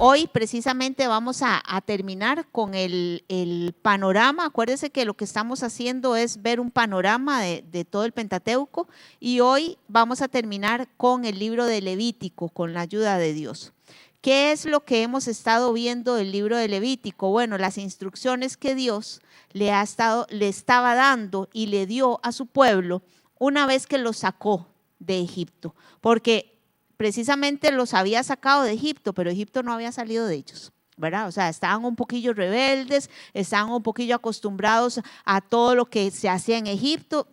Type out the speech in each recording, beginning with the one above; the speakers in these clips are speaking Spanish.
Hoy precisamente vamos a terminar con el panorama. Acuérdense que lo que estamos haciendo es ver un panorama de todo el Pentateuco, y hoy vamos a terminar con el libro de Levítico, con la ayuda de Dios. ¿Qué es lo que hemos estado viendo del libro de Levítico? Bueno, las instrucciones que Dios le estaba dando y le dio a su pueblo una vez que lo sacó de Egipto, porque precisamente los había sacado de Egipto, pero Egipto no había salido de ellos, ¿verdad? O sea, estaban un poquillo rebeldes, estaban un poquillo acostumbrados a todo lo que se hacía en Egipto.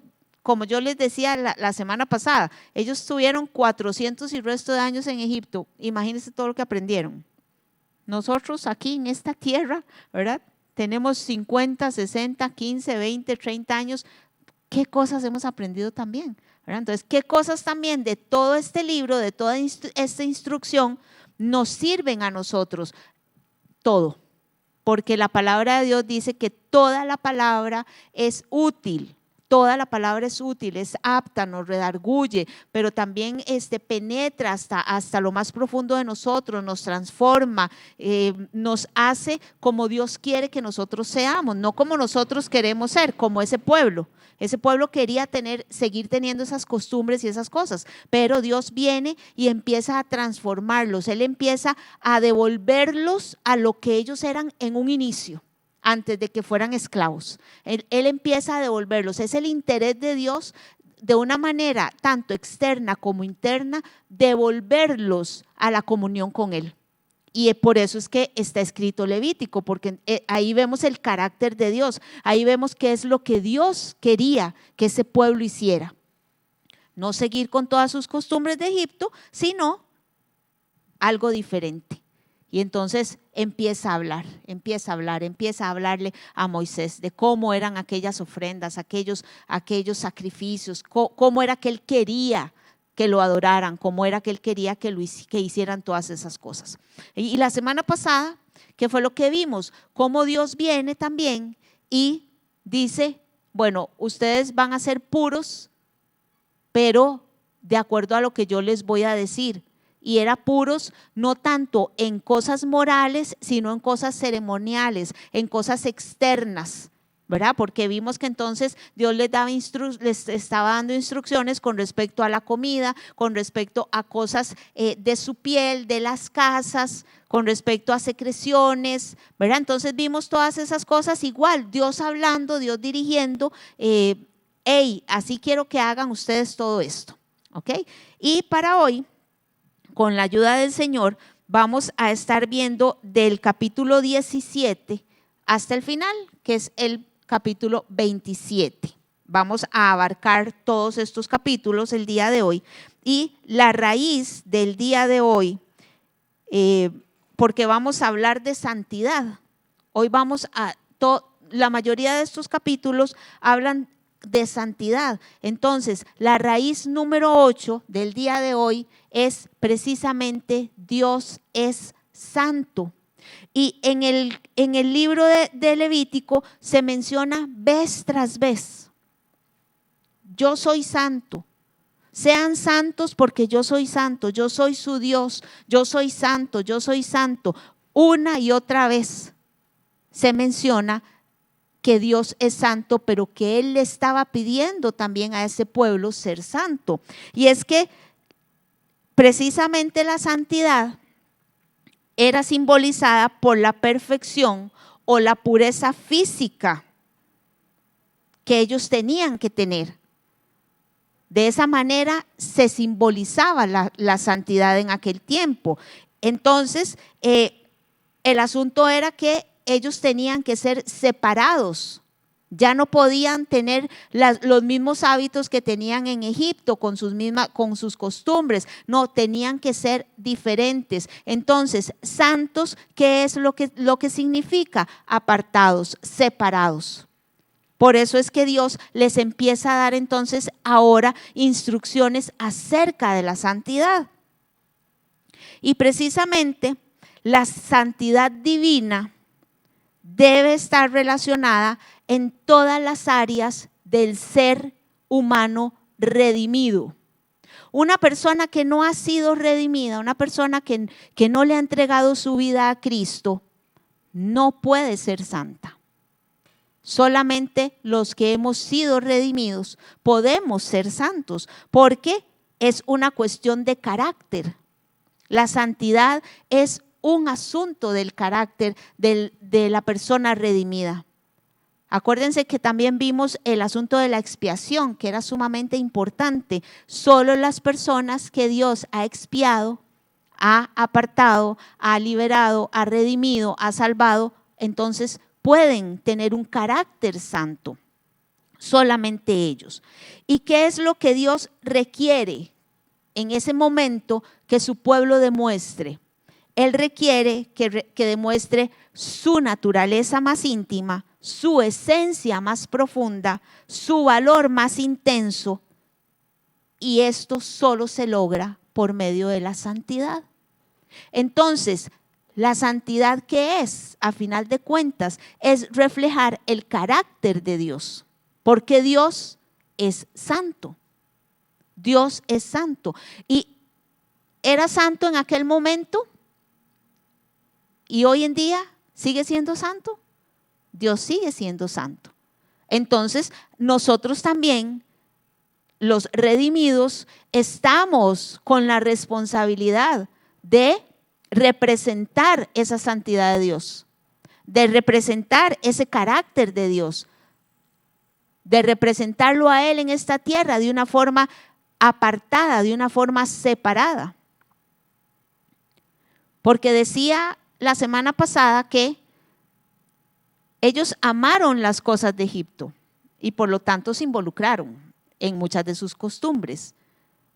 Como yo les decía la semana pasada, ellos tuvieron 400 y resto de años en Egipto. Imagínense todo lo que aprendieron. Nosotros aquí en esta tierra, ¿verdad? Tenemos 50, 60, 15, 20, 30 años. ¿Qué cosas hemos aprendido también? ¿Verdad? Entonces, ¿qué cosas también de todo este libro, de toda esta instrucción nos sirven a nosotros? Todo. Porque la palabra de Dios dice que toda la palabra es útil. Toda la palabra es útil, es apta, nos redarguye, pero también penetra hasta lo más profundo de nosotros, nos transforma, nos hace como Dios quiere que nosotros seamos, no como nosotros queremos ser, como ese pueblo. Ese pueblo quería seguir teniendo esas costumbres y esas cosas, pero Dios viene y empieza a transformarlos. Él empieza a devolverlos a lo que ellos eran en un inicio, antes de que fueran esclavos. Él empieza a devolverlos. Es el interés de Dios, de una manera tanto externa como interna, devolverlos a la comunión con Él. Y por eso es que está escrito Levítico, porque ahí vemos el carácter de Dios, ahí vemos qué es lo que Dios quería que ese pueblo hiciera. No seguir con todas sus costumbres de Egipto, sino algo diferente. Y entonces empieza a hablarle a Moisés de cómo eran aquellas ofrendas, aquellos sacrificios, cómo era que él quería que lo adoraran, cómo era que él quería que hicieran todas esas cosas. Y la semana pasada, ¿qué fue lo que vimos? Cómo Dios viene también y dice, bueno, ustedes van a ser puros, pero de acuerdo a lo que yo les voy a decir. Y era puros no tanto en cosas morales, sino en cosas ceremoniales, en cosas externas, ¿verdad? Porque vimos que entonces Dios les estaba dando instrucciones con respecto a la comida, con respecto a cosas de su piel, de las casas, con respecto a secreciones, ¿verdad? Entonces vimos todas esas cosas igual, Dios hablando, Dios dirigiendo, hey, así quiero que hagan ustedes todo esto, ¿ok? Y para hoy, con la ayuda del Señor, vamos a estar viendo del capítulo 17 hasta el final, que es el capítulo 27. Vamos a abarcar todos estos capítulos el día de hoy. Y la raíz del día de hoy, porque vamos a hablar de santidad. Hoy la mayoría de estos capítulos hablan de santidad. Entonces, la raíz número 8 del día de hoy es precisamente Dios es santo. Y en el libro de Levítico se menciona vez tras vez: yo soy santo, sean santos porque yo soy santo, yo soy su Dios, yo soy santo, yo soy santo. Una y otra vez se menciona que Dios es santo, pero que Él le estaba pidiendo también a ese pueblo ser santo. Y es que precisamente la santidad era simbolizada por la perfección o la pureza física que ellos tenían que tener. De esa manera se simbolizaba la santidad en aquel tiempo. Entonces, el asunto era que ellos tenían que ser separados. Ya no podían tener los mismos hábitos que tenían en Egipto con sus costumbres. No, tenían que ser diferentes. Entonces, santos, ¿qué es lo que significa? Apartados, separados. Por eso es que Dios les empieza a dar entonces ahora instrucciones acerca de la santidad. Y precisamente la santidad divina debe estar relacionada en todas las áreas del ser humano redimido. Una persona que no ha sido redimida, una persona que no le ha entregado su vida a Cristo, no puede ser santa. Solamente los que hemos sido redimidos podemos ser santos, porque es una cuestión de carácter. La santidad es un asunto del carácter de la persona redimida. Acuérdense que también vimos el asunto de la expiación, que era sumamente importante. Solo las personas que Dios ha expiado, ha apartado, ha liberado, ha redimido, ha salvado, entonces pueden tener un carácter santo. Solamente ellos. ¿Y qué es lo que Dios requiere en ese momento que su pueblo demuestre? Él requiere que demuestre su naturaleza más íntima, su esencia más profunda, su valor más intenso. Y esto solo se logra por medio de la santidad. Entonces, la santidad, ¿qué es? A final de cuentas, es reflejar el carácter de Dios, porque Dios es santo. Dios es santo. ¿Y era santo en aquel momento? ¿Y hoy en día sigue siendo santo? Dios sigue siendo santo. Entonces, nosotros también, los redimidos, estamos con la responsabilidad de representar esa santidad de Dios, de representar ese carácter de Dios, de representarlo a Él en esta tierra de una forma apartada, de una forma separada. Porque decía la semana pasada que ellos amaron las cosas de Egipto y por lo tanto se involucraron en muchas de sus costumbres.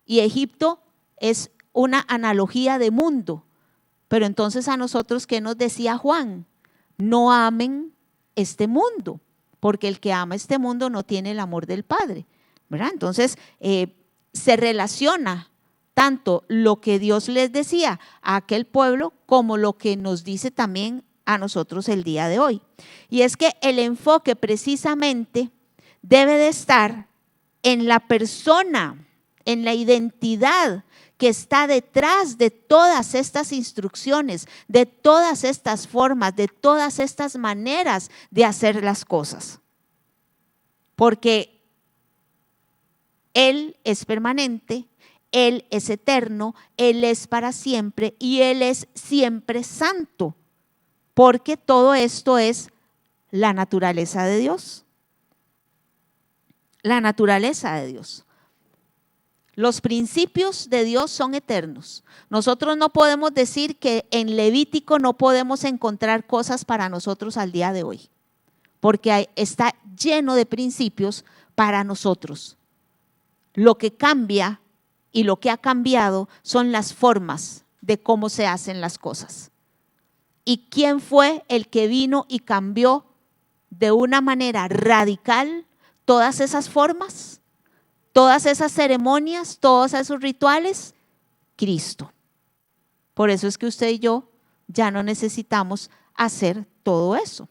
Y Egipto es una analogía de mundo. Pero entonces a nosotros, ¿qué nos decía Juan? No amen este mundo, porque el que ama este mundo no tiene el amor del Padre, ¿verdad? Entonces se relaciona tanto lo que Dios les decía a aquel pueblo como lo que nos dice también a nosotros el día de hoy. Y es que el enfoque precisamente debe de estar en la persona, en la identidad que está detrás de todas estas instrucciones, de todas estas formas, de todas estas maneras de hacer las cosas. Porque Él es permanente, Él es eterno, Él es para siempre y Él es siempre santo. Porque todo esto es la naturaleza de Dios. La naturaleza de Dios. Los principios de Dios son eternos. Nosotros no podemos decir que en Levítico no podemos encontrar cosas para nosotros al día de hoy, porque está lleno de principios para nosotros. Lo que cambia y lo que ha cambiado son las formas de cómo se hacen las cosas. ¿Y quién fue el que vino y cambió de una manera radical todas esas formas? Todas esas ceremonias, todos esos rituales, Cristo. Por eso es que usted y yo ya no necesitamos hacer todo eso.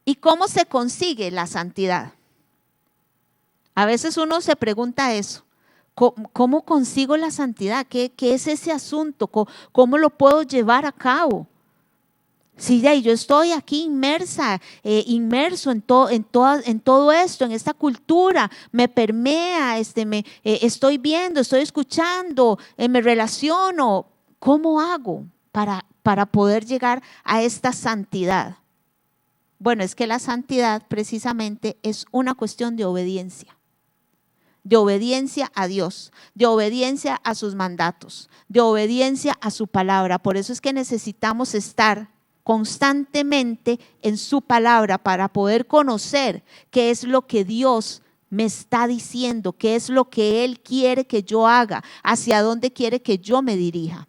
¿Y cómo se consigue la santidad? A veces uno se pregunta eso. ¿Cómo consigo la santidad? ¿Qué es ese asunto? ¿Cómo lo puedo llevar a cabo? Sí, yo estoy aquí inmerso en todo esto, en esta cultura, me permea, estoy viendo, estoy escuchando, me relaciono. ¿Cómo hago para poder llegar a esta santidad? Bueno, es que la santidad precisamente es una cuestión de obediencia a Dios, de obediencia a sus mandatos, de obediencia a su palabra. Por eso es que necesitamos estar constantemente en su palabra para poder conocer qué es lo que Dios me está diciendo, qué es lo que Él quiere que yo haga, hacia dónde quiere que yo me dirija.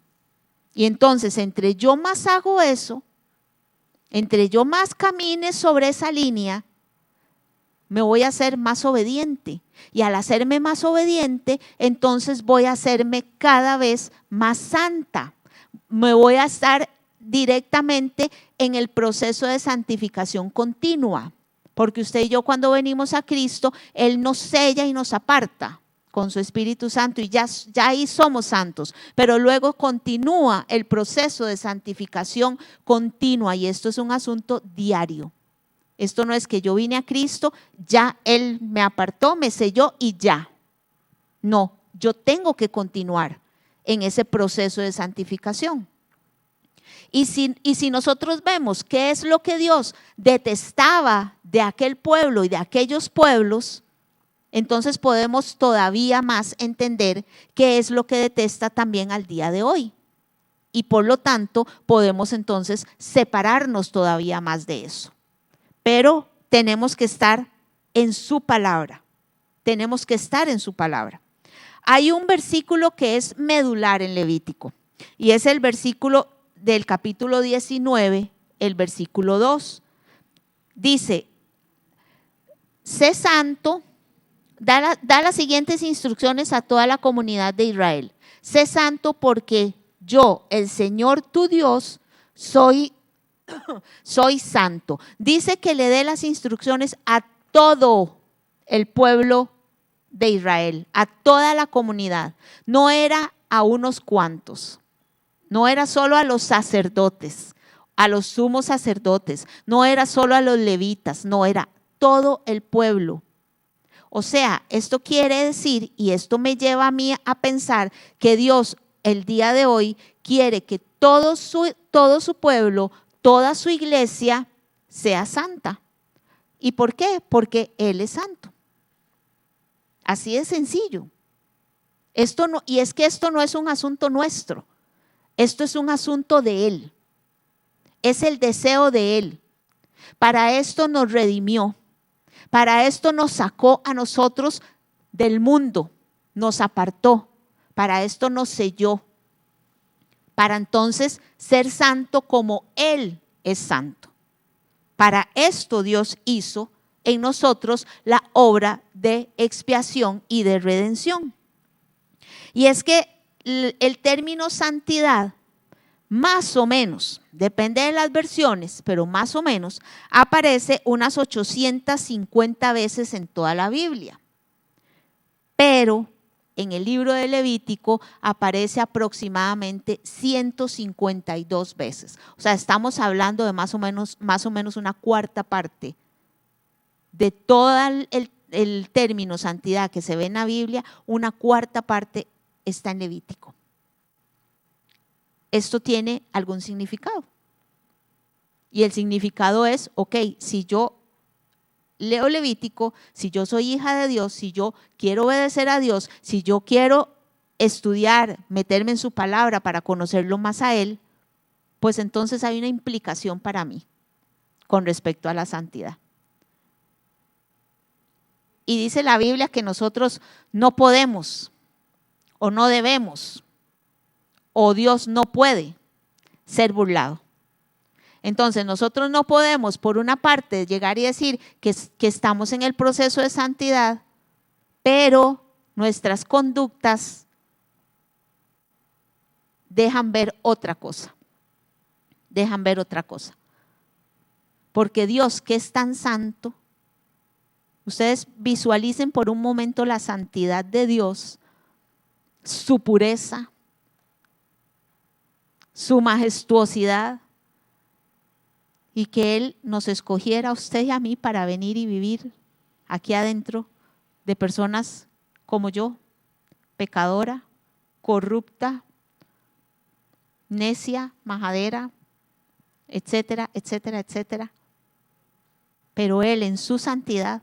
Y entonces, entre yo más hago eso, entre yo más camine sobre esa línea, me voy a hacer más obediente. Y al hacerme más obediente, entonces voy a hacerme cada vez más santa. Me voy a estar directamente en el proceso de santificación continua, porque usted y yo cuando venimos a Cristo, Él nos sella y nos aparta, con su Espíritu Santo y ya ahí somos santos, pero luego continúa el proceso de santificación continua y esto es un asunto diario. Esto no es que yo vine a Cristo, ya Él me apartó, me selló y ya. No, yo tengo que continuar en ese proceso de santificación. Y si nosotros vemos qué es lo que Dios detestaba de aquel pueblo y de aquellos pueblos, entonces podemos todavía más entender qué es lo que detesta también al día de hoy. Y por lo tanto podemos entonces separarnos todavía más de eso. Pero tenemos que estar en su palabra. Tenemos que estar en su palabra. Hay un versículo que es medular en Levítico y es el versículo del capítulo 19, el versículo 2. Dice, sé santo, da las siguientes instrucciones a toda la comunidad de Israel. Sé santo porque yo, el Señor tu Dios, soy santo. Dice que le dé las instrucciones a todo el pueblo de Israel, a toda la comunidad. No era a unos cuantos, no era solo a los sacerdotes, a los sumos sacerdotes, no era solo a los levitas, no, era todo el pueblo. O sea, esto quiere decir, y esto me lleva a mí a pensar que Dios el día de hoy quiere que todo su pueblo, toda su iglesia sea santa. ¿Y por qué? Porque Él es santo. Así de sencillo. Y es que esto no es un asunto nuestro. Esto es un asunto de Él. Es el deseo de Él. Para esto nos redimió. Para esto nos sacó a nosotros del mundo. Nos apartó. Para esto nos selló. Para entonces ser santo como Él es santo. Para esto Dios hizo en nosotros la obra de expiación y de redención. Y es que el término santidad, más o menos, depende de las versiones, pero más o menos, aparece unas 850 veces en toda la Biblia. Pero en el libro de Levítico aparece aproximadamente 152 veces. O sea, estamos hablando de más o menos una cuarta parte de todo el término santidad que se ve en la Biblia, una cuarta parte está en Levítico. Esto tiene algún significado. Y el significado es, ok, si yo leo Levítico, si yo soy hija de Dios, si yo quiero obedecer a Dios, si yo quiero estudiar, meterme en su palabra para conocerlo más a Él, pues entonces hay una implicación para mí con respecto a la santidad. Y dice la Biblia que nosotros no podemos o no debemos o Dios no puede ser burlado. Entonces nosotros no podemos por una parte llegar y decir que estamos en el proceso de santidad, pero nuestras conductas dejan ver otra cosa. Dejan ver otra cosa. Porque Dios, que es tan santo, ustedes visualicen por un momento la santidad de Dios, su pureza, su majestuosidad, y que Él nos escogiera a usted y a mí para venir y vivir aquí adentro de personas como yo, pecadora, corrupta, necia, majadera, etcétera, etcétera, etcétera. Pero Él en su santidad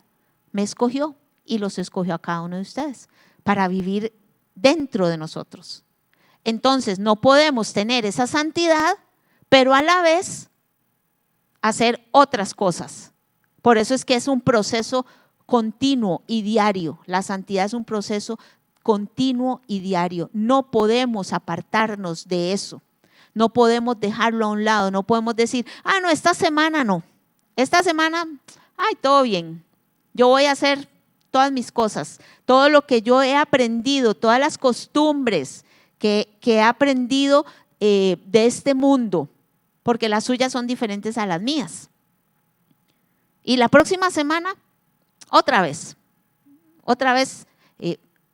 me escogió y los escogió a cada uno de ustedes para vivir dentro de nosotros. Entonces no podemos tener esa santidad, pero a la vez hacer otras cosas. Por eso es que es un proceso continuo y diario. La santidad es un proceso continuo y diario. No podemos apartarnos de eso. No podemos dejarlo a un lado. No podemos decir, no, esta semana no. Esta semana, todo bien. Yo voy a hacer todas mis cosas. Todo lo que yo he aprendido, todas las costumbres que he aprendido de este mundo, porque las suyas son diferentes a las mías. Y la próxima semana, otra vez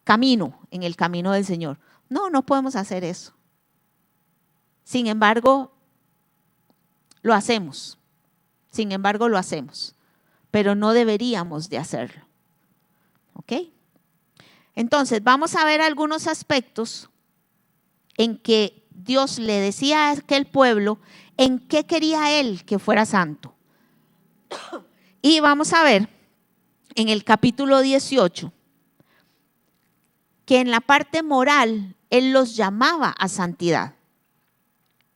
camino, en el camino del Señor. No, no podemos hacer eso. Sin embargo, lo hacemos. Sin embargo, lo hacemos. Pero no deberíamos de hacerlo. ¿Ok? Entonces, vamos a ver algunos aspectos en que Dios le decía a aquel pueblo en qué quería Él que fuera santo. Y vamos a ver en el capítulo 18 que en la parte moral Él los llamaba a santidad.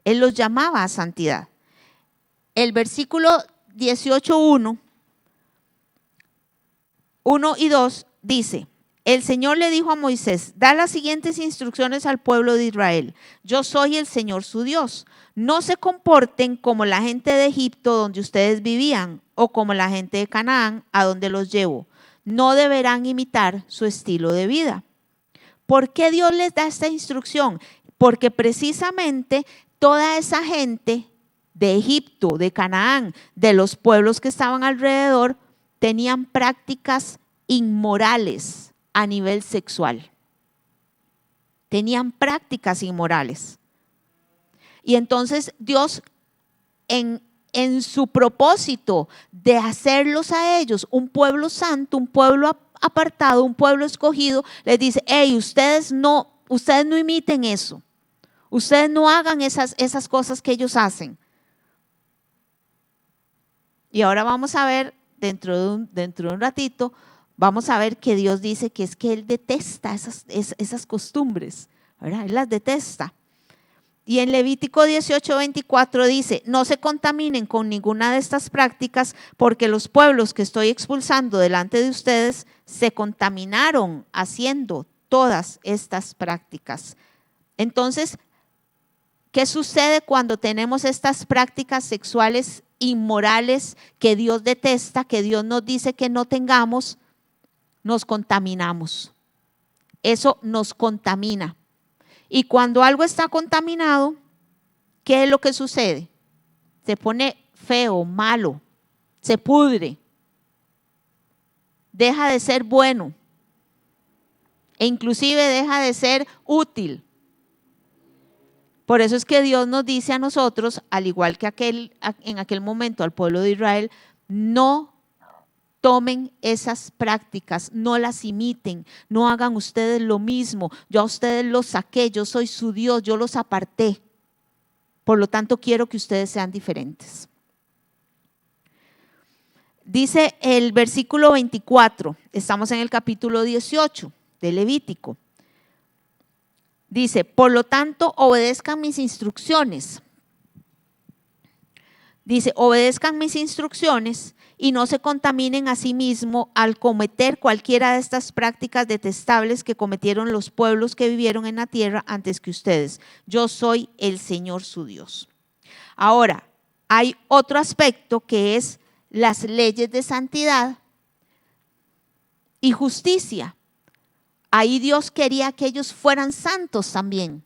Él los llamaba a santidad. El versículo 18:1, 1 y 2 dice: el Señor le dijo a Moisés: da las siguientes instrucciones al pueblo de Israel. Yo soy el Señor su Dios. No se comporten como la gente de Egipto donde ustedes vivían, o como la gente de Canaán a donde los llevo. No deberán imitar su estilo de vida. ¿Por qué Dios les da esta instrucción? Porque precisamente toda esa gente de Egipto, de Canaán, de los pueblos que estaban alrededor, tenían prácticas inmorales a nivel sexual. Tenían prácticas inmorales. Y entonces Dios, en su propósito de hacerlos a ellos un pueblo santo, un pueblo apartado, un pueblo escogido, les dice: hey, ustedes no imiten eso. Ustedes no hagan esas cosas que ellos hacen. Y ahora vamos a ver, dentro de un ratito, vamos a ver que Dios dice que es que Él detesta esas costumbres, ¿verdad? Él las detesta. Y en Levítico 18:24 dice: no se contaminen con ninguna de estas prácticas, porque los pueblos que estoy expulsando delante de ustedes se contaminaron haciendo todas estas prácticas. Entonces, ¿qué sucede cuando tenemos estas prácticas sexuales inmorales que Dios detesta, que Dios nos dice que no tengamos? Nos contaminamos. Eso nos contamina. Y cuando algo está contaminado, ¿qué es lo que sucede? Se pone feo, malo, se pudre, deja de ser bueno e inclusive deja de ser útil. Por eso es que Dios nos dice a nosotros, al igual que en aquel momento al pueblo de Israel: no tomen esas prácticas, no las imiten, no hagan ustedes lo mismo. Yo a ustedes los saqué, yo soy su Dios, yo los aparté. Por lo tanto, quiero que ustedes sean diferentes. Dice el versículo 24, estamos en el capítulo 18 de Levítico. Dice: por lo tanto, obedezcan mis instrucciones. Dice: obedezcan mis instrucciones y no se contaminen a sí mismos al cometer cualquiera de estas prácticas detestables que cometieron los pueblos que vivieron en la tierra antes que ustedes. Yo soy el Señor su Dios. Ahora, hay otro aspecto que es las leyes de santidad y justicia. Ahí Dios quería que ellos fueran santos también.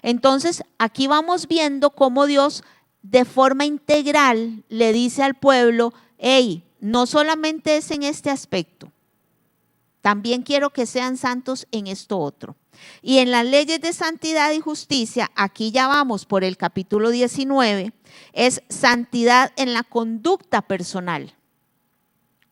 Entonces, aquí vamos viendo cómo Dios de forma integral le dice al pueblo: hey, no solamente es en este aspecto, también quiero que sean santos en esto otro. Y en las leyes de santidad y justicia, aquí ya vamos por el capítulo 19, es santidad en la conducta personal.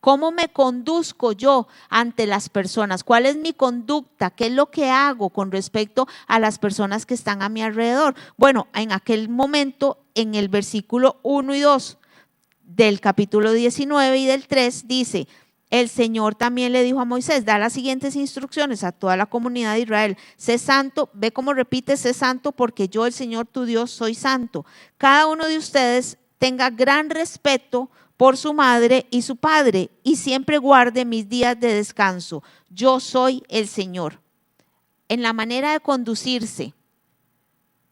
¿Cómo me conduzco yo ante las personas? ¿Cuál es mi conducta? ¿Qué es lo que hago con respecto a las personas que están a mi alrededor? Bueno, en aquel momento, en el versículo 1 y 2 del capítulo 19 y del 3 dice: el Señor también le dijo a Moisés: da las siguientes instrucciones a toda la comunidad de Israel. Sé santo, ve cómo repite: sé santo porque yo, el Señor tu Dios, soy santo. Cada uno de ustedes tenga gran respeto por su madre y su padre, y siempre guarde mis días de descanso. Yo soy el Señor. En la manera de conducirse.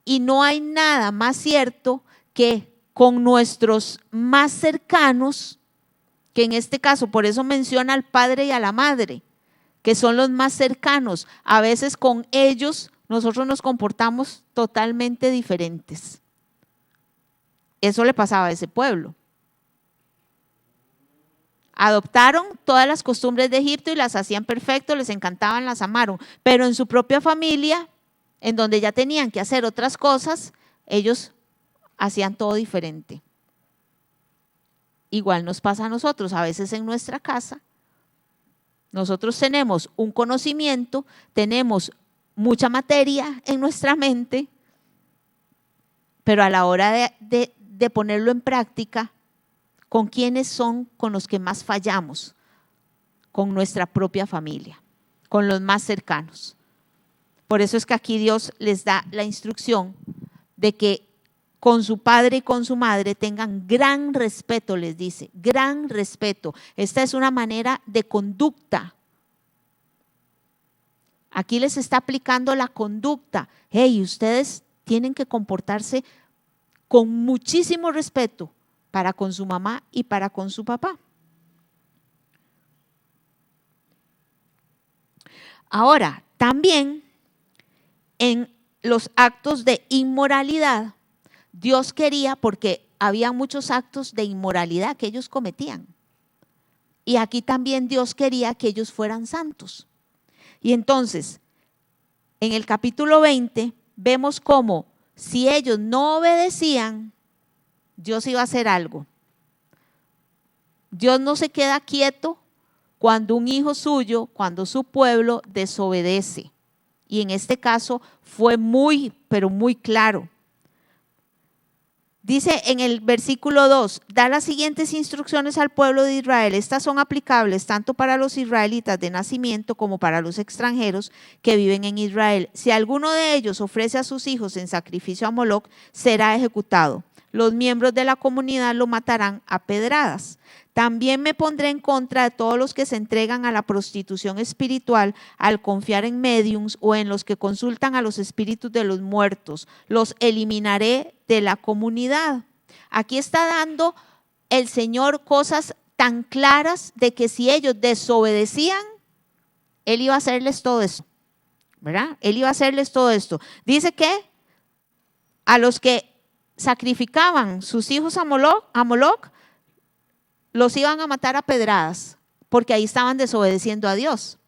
Y no hay nada más cierto que con nuestros más cercanos, que en este caso, por eso menciona al padre y a la madre, que son los más cercanos. A veces con ellos nosotros nos comportamos totalmente diferentes. Eso le pasaba a ese pueblo. Adoptaron todas las costumbres de Egipto y las hacían perfecto, les encantaban, las amaron. Pero en su propia familia, en donde ya tenían que hacer otras cosas, ellos hacían todo diferente. Igual nos pasa a nosotros, a veces en nuestra casa. Nosotros tenemos un conocimiento, tenemos mucha materia en nuestra mente, pero a la hora de ponerlo en práctica, ¿con quiénes son con los que más fallamos? Con nuestra propia familia, con los más cercanos. Por eso es que aquí Dios les da la instrucción de que con su padre y con su madre tengan gran respeto, les dice, gran respeto. Esta es una manera de conducta. Aquí les está aplicando la conducta. Hey, ustedes tienen que comportarse con muchísimo respeto para con su mamá y para con su papá. Ahora, también en los actos de inmoralidad, Dios quería, porque había muchos actos de inmoralidad que ellos cometían. Y aquí también Dios quería que ellos fueran santos. Y entonces, en el capítulo 20, vemos cómo si ellos no obedecían, Dios iba a hacer algo. Dios no se queda quieto cuando un hijo suyo, cuando su pueblo desobedece. Y en este caso fue muy, pero muy claro. Dice en el versículo 2, da las siguientes instrucciones al pueblo de Israel. Estas son aplicables tanto para los israelitas de nacimiento como para los extranjeros que viven en Israel. Si alguno de ellos ofrece a sus hijos en sacrificio a Moloc, será ejecutado. Los miembros de la comunidad lo matarán a pedradas. También me pondré en contra de todos los que se entregan a la prostitución espiritual al confiar en médiums o en los que consultan a los espíritus de los muertos. Los eliminaré de la comunidad. Aquí está dando el Señor cosas tan claras de que si ellos desobedecían, Él iba a hacerles todo esto, ¿verdad? Él iba a hacerles todo esto. Dice que a los que sacrificaban sus hijos a Moloc, los iban a matar a pedradas, porque ahí estaban desobedeciendo a Dios.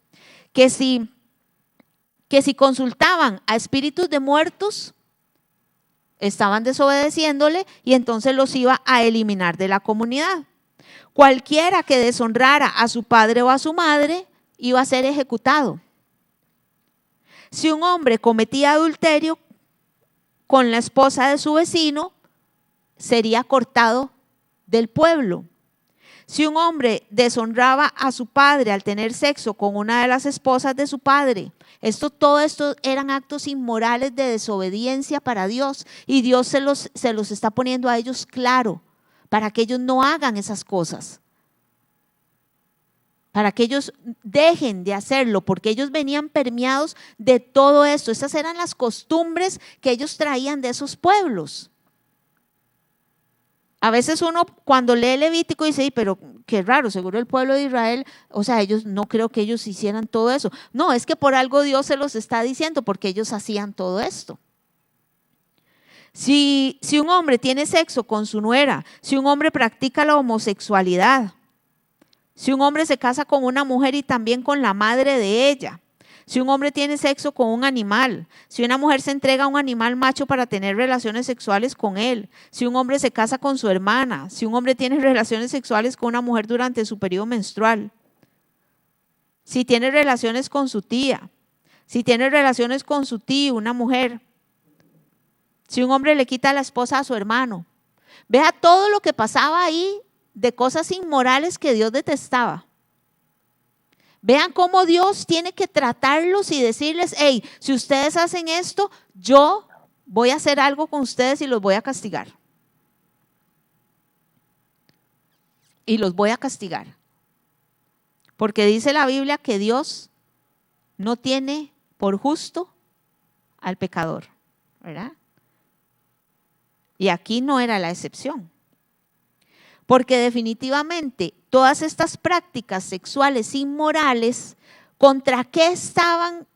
Que si consultaban a espíritus de muertos, estaban desobedeciéndole y entonces los iba a eliminar de la comunidad. Cualquiera que deshonrara a su padre o a su madre iba a ser ejecutado. Si un hombre cometía adulterio con la esposa de su vecino, sería cortado del pueblo. Si un hombre deshonraba a su padre al tener sexo con una de las esposas de su padre, todo esto eran actos inmorales de desobediencia para Dios, y Dios se los está poniendo a ellos claro para que ellos no hagan esas cosas, para que ellos dejen de hacerlo, porque ellos venían permeados de todo esto. Esas eran las costumbres que ellos traían de esos pueblos. A veces uno cuando lee Levítico dice, pero qué raro, seguro el pueblo de Israel, o sea, ellos no creo que ellos hicieran todo eso. No, es que por algo Dios se los está diciendo, porque ellos hacían todo esto. Si un hombre tiene sexo con su nuera, si un hombre practica la homosexualidad, si un hombre se casa con una mujer y también con la madre de ella, si un hombre tiene sexo con un animal, si una mujer se entrega a un animal macho para tener relaciones sexuales con él, si un hombre se casa con su hermana, si un hombre tiene relaciones sexuales con una mujer durante su periodo menstrual, si tiene relaciones con su tía, si tiene relaciones con su tío, una mujer, si un hombre le quita a la esposa a su hermano, vea todo lo que pasaba ahí de cosas inmorales que Dios detestaba. Vean cómo Dios tiene que tratarlos y decirles, hey, si ustedes hacen esto, yo voy a hacer algo con ustedes y los voy a castigar. Y los voy a castigar. Porque dice la Biblia que Dios no tiene por justo al pecador, ¿verdad? Y aquí no era la excepción. Porque definitivamente todas estas prácticas sexuales inmorales, ¿contra qué estaban?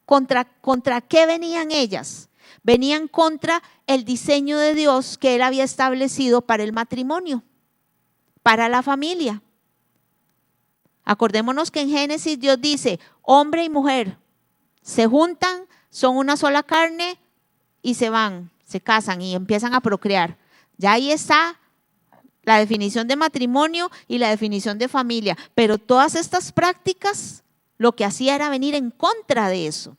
¿Contra qué venían ellas? Venían contra el diseño de Dios que Él había establecido para el matrimonio, para la familia. Acordémonos que en Génesis Dios dice, hombre y mujer se juntan, son una sola carne y se van, se casan y empiezan a procrear. Ya ahí está la definición de matrimonio y la definición de familia. Pero todas estas prácticas lo que hacía era venir en contra de eso.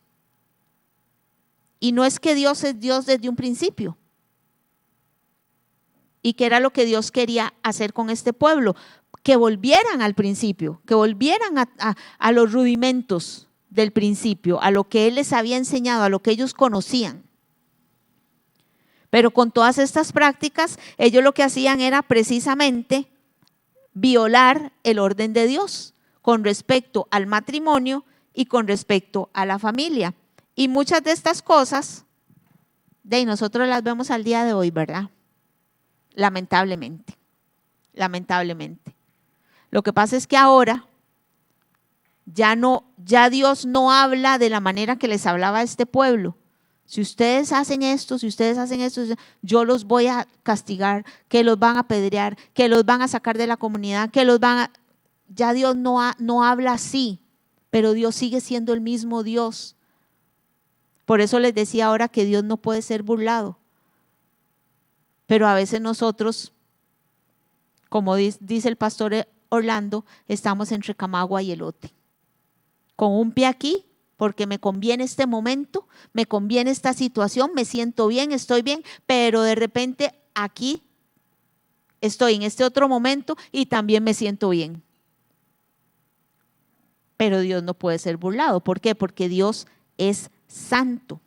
Y no es que Dios es Dios desde un principio. Y que era lo que Dios quería hacer con este pueblo, que volvieran al principio, que volvieran a los rudimentos del principio, a lo que Él les había enseñado, a lo que ellos conocían. Pero con todas estas prácticas, ellos lo que hacían era precisamente violar el orden de Dios con respecto al matrimonio y con respecto a la familia. Y muchas de estas cosas, nosotros las vemos al día de hoy, ¿verdad? Lamentablemente. Lo que pasa es que ahora ya Dios no habla de la manera que les hablaba a este pueblo. Si ustedes hacen esto, yo los voy a castigar, que los van a apedrear, que los van a sacar de la comunidad, ya Dios no habla así, pero Dios sigue siendo el mismo Dios. Por eso les decía ahora que Dios no puede ser burlado. Pero a veces nosotros, como dice el pastor Orlando, estamos entre camagua y elote. Con un pie aquí, porque me conviene este momento, me conviene esta situación, me siento bien, estoy bien, pero de repente aquí estoy en este otro momento y también me siento bien. Pero Dios no puede ser burlado. ¿Por qué? Porque Dios es santo.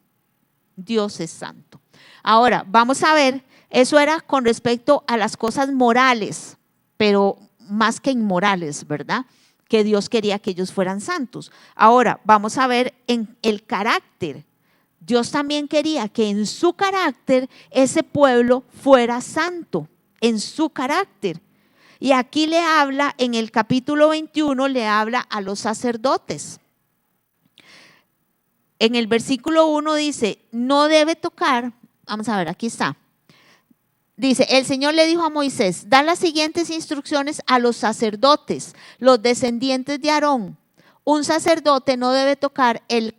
Dios es santo. Ahora, vamos a ver, eso era con respecto a las cosas morales, pero más que inmorales, ¿verdad? Que Dios quería que ellos fueran santos. Ahora, vamos a ver en el carácter. Dios también quería que en su carácter ese pueblo fuera santo, en su carácter. Y aquí le habla, en el capítulo 21, le habla a los sacerdotes. En el versículo 1 dice, no debe tocar, vamos a ver, aquí está. Dice, el Señor le dijo a Moisés, da las siguientes instrucciones a los sacerdotes, los descendientes de Aarón. Un sacerdote no debe tocar el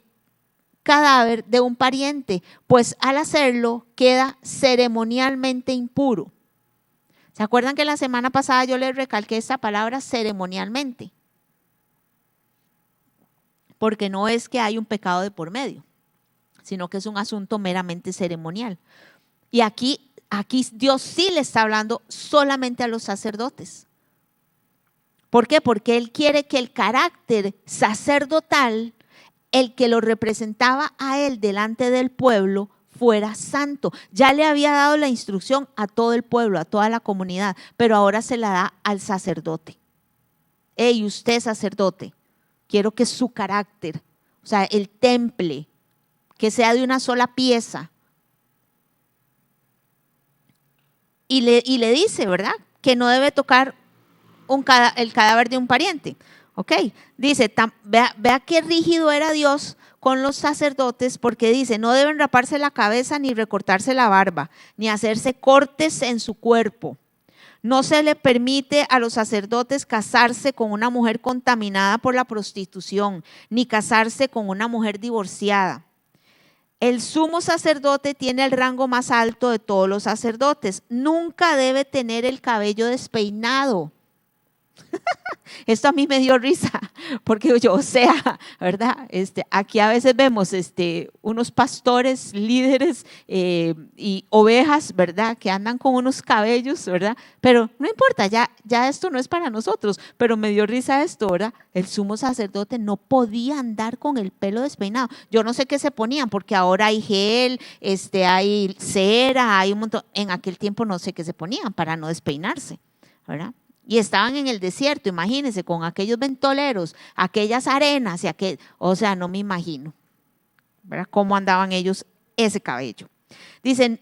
cadáver de un pariente, pues al hacerlo queda ceremonialmente impuro. ¿Se acuerdan que la semana pasada yo les recalqué esta palabra ceremonialmente? Porque no es que hay un pecado de por medio, sino que es un asunto meramente ceremonial. Y aquí Dios sí le está hablando solamente a los sacerdotes. ¿Por qué? Porque Él quiere que el carácter sacerdotal, el que lo representaba a Él delante del pueblo, fuera santo. Ya le había dado la instrucción a todo el pueblo, a toda la comunidad, pero ahora se la da al sacerdote. Hey, usted sacerdote, quiero que su carácter, o sea, el temple, que sea de una sola pieza. Y le dice, ¿verdad? Que no debe tocar el cadáver de un pariente. ¿Ok? Dice, vea qué rígido era Dios con los sacerdotes, porque dice, no deben raparse la cabeza, ni recortarse la barba, ni hacerse cortes en su cuerpo. No se le permite a los sacerdotes casarse con una mujer contaminada por la prostitución, ni casarse con una mujer divorciada. El sumo sacerdote tiene el rango más alto de todos los sacerdotes. Nunca debe tener el cabello despeinado. Esto a mí me dio risa, porque yo, ¿verdad? Aquí a veces vemos unos pastores, líderes y ovejas, ¿verdad? Que andan con unos cabellos, ¿verdad? Pero no importa, ya esto no es para nosotros, pero me dio risa esto, ¿verdad? El sumo sacerdote no podía andar con el pelo despeinado. Yo no sé qué se ponían, porque ahora hay gel, hay cera, hay un montón. En aquel tiempo no sé qué se ponían para no despeinarse, ¿verdad? Y estaban en el desierto, imagínense, con aquellos ventoleros, aquellas arenas, o sea, no me imagino, ¿verdad? Cómo andaban ellos ese cabello. Dicen,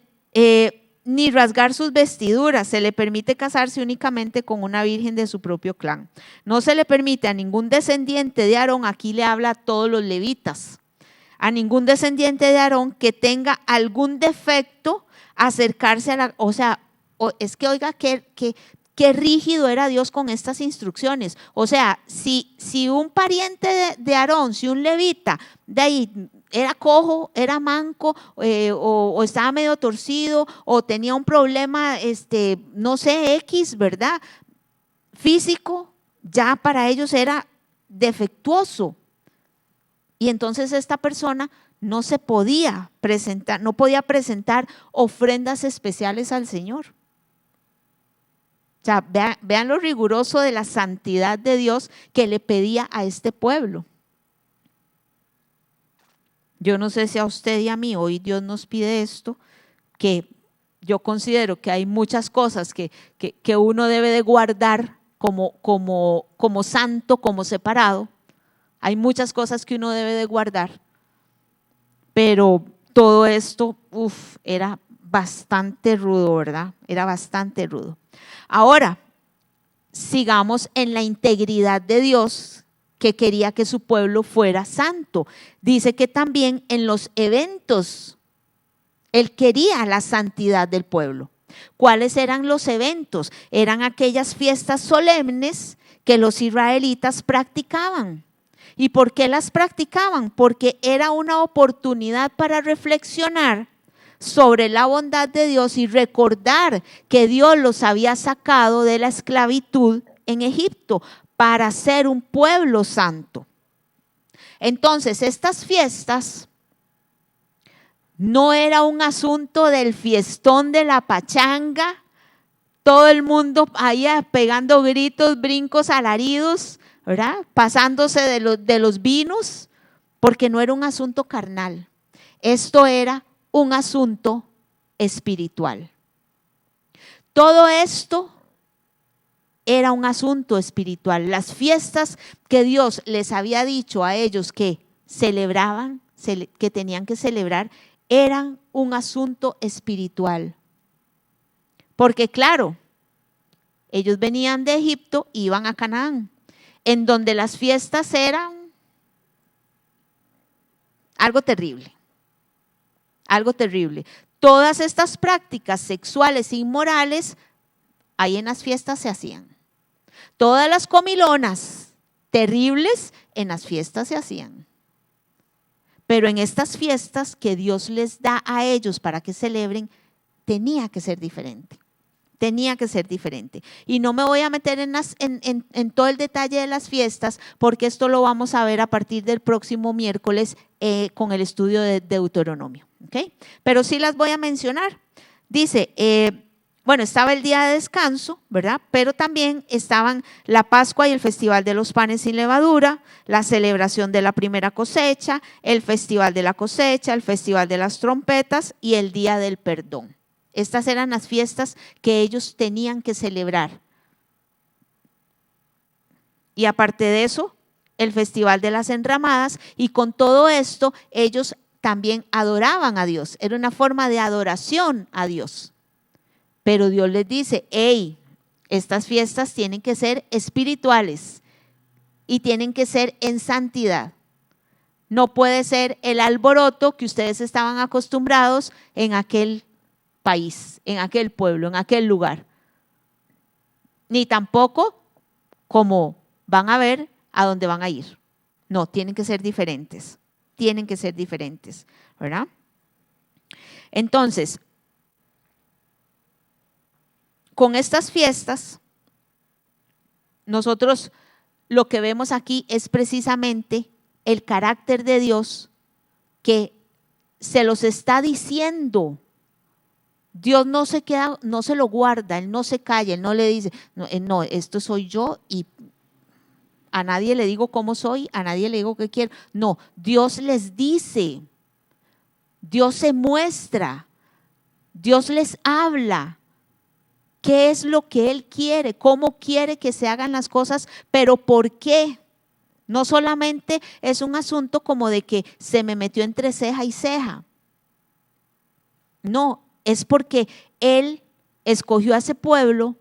ni rasgar sus vestiduras, se le permite casarse únicamente con una virgen de su propio clan. No se le permite a ningún descendiente de Aarón, aquí le habla a todos los levitas, a ningún descendiente de Aarón que tenga algún defecto acercarse a es que oiga que qué rígido era Dios con estas instrucciones. O sea, si un pariente de Aarón, si un levita de ahí era cojo, era manco, o estaba medio torcido, o tenía un problema, no sé, X, ¿verdad? Físico, ya para ellos era defectuoso. Y entonces esta persona no se podía presentar, no podía presentar ofrendas especiales al Señor. O sea, vean lo riguroso de la santidad de Dios que le pedía a este pueblo. Yo no sé si a usted y a mí hoy Dios nos pide esto, que yo considero que hay muchas cosas que uno debe de guardar como santo, como separado. Hay muchas cosas que uno debe de guardar, pero todo esto, era bastante rudo, ¿verdad? Era bastante rudo. Ahora, sigamos en la integridad de Dios, que quería que su pueblo fuera santo. Dice que también en los eventos, Él quería la santidad del pueblo. ¿Cuáles eran los eventos? Eran aquellas fiestas solemnes que los israelitas practicaban. ¿Y por qué las practicaban? Porque era una oportunidad para reflexionar sobre la bondad de Dios y recordar que Dios los había sacado de la esclavitud en Egipto para ser un pueblo santo. Entonces, estas fiestas no era un asunto del fiestón de la pachanga, todo el mundo ahí pegando gritos, brincos, alaridos, ¿verdad? Pasándose de los vinos, porque no era un asunto carnal. Esto era un asunto espiritual. Todo esto era un asunto espiritual. Las fiestas que Dios les había dicho a ellos que celebraban, que tenían que celebrar, eran un asunto espiritual. Porque claro, ellos venían de Egipto, iban a Canaán, en donde las fiestas eran algo terrible. Algo terrible. Todas estas prácticas sexuales e inmorales ahí en las fiestas se hacían. Todas las comilonas terribles en las fiestas se hacían. Pero en estas fiestas que Dios les da a ellos para que celebren, tenía que ser diferente. Tenía que ser diferente. Y no me voy a meter en todo el detalle de las fiestas, porque esto lo vamos a ver a partir del próximo miércoles con el estudio de Deuteronomio. ¿Okay? Pero sí las voy a mencionar. Dice, bueno, estaba el día de descanso, ¿verdad? Pero también estaban la Pascua y el Festival de los Panes sin Levadura, la celebración de la primera cosecha, el Festival de la Cosecha, el Festival de las Trompetas y el Día del Perdón. Estas eran las fiestas que ellos tenían que celebrar. Y aparte de eso, el Festival de las Enramadas, y con todo esto ellos también adoraban a Dios. Era una forma de adoración a Dios. Pero Dios les dice, hey, estas fiestas tienen que ser espirituales y tienen que ser en santidad. No puede ser el alboroto que ustedes estaban acostumbrados en aquel país, en aquel pueblo, en aquel lugar. Ni tampoco como van a ver a dónde van a ir. No, tienen que ser diferentes. Tienen que ser diferentes, ¿verdad? Entonces, con estas fiestas, nosotros lo que vemos aquí es precisamente el carácter de Dios que se los está diciendo. Dios no se queda, no se lo guarda, Él no se calla, Él no le dice, no, esto soy yo y a nadie le digo cómo soy, a nadie le digo qué quiero. No, Dios les dice, Dios se muestra, Dios les habla. ¿Qué es lo que Él quiere? ¿Cómo quiere que se hagan las cosas? ¿Pero por qué? No solamente es un asunto como de que se me metió entre ceja y ceja. No, es porque Él escogió a ese pueblo,